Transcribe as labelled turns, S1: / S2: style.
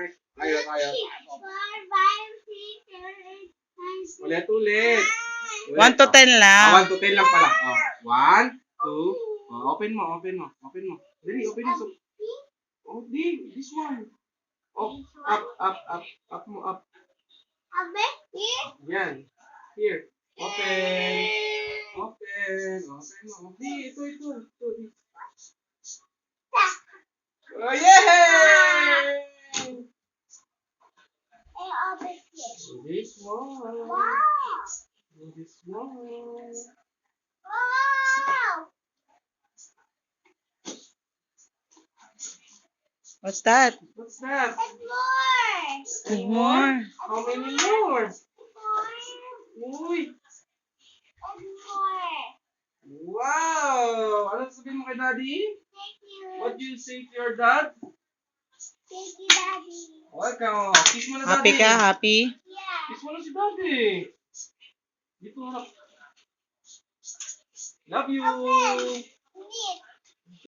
S1: Tayo.
S2: 4, 5, 6, 7, 8, 9, 10.
S1: Ulit.
S3: 1 to 10 lang.
S1: 1 to 10 lang pala. 1, 2. Open mo. Dali, open mo. Oh, this one. Up mo, up. Yan. Here. Open mo. Ito. Oh, yay! This one. This one.
S3: What's that?
S1: What's that?
S3: There's more.
S1: How many more? Uy! Wow! Ano sabihin mo kay Daddy? What do you say to your dad?
S2: Thank you, Daddy.
S1: Welcome. Kiss mo na
S3: Happy
S1: Daddy.
S3: ka? Happy?
S2: Yeah.
S1: Kiss mo na si Daddy. Dito harap. Love you.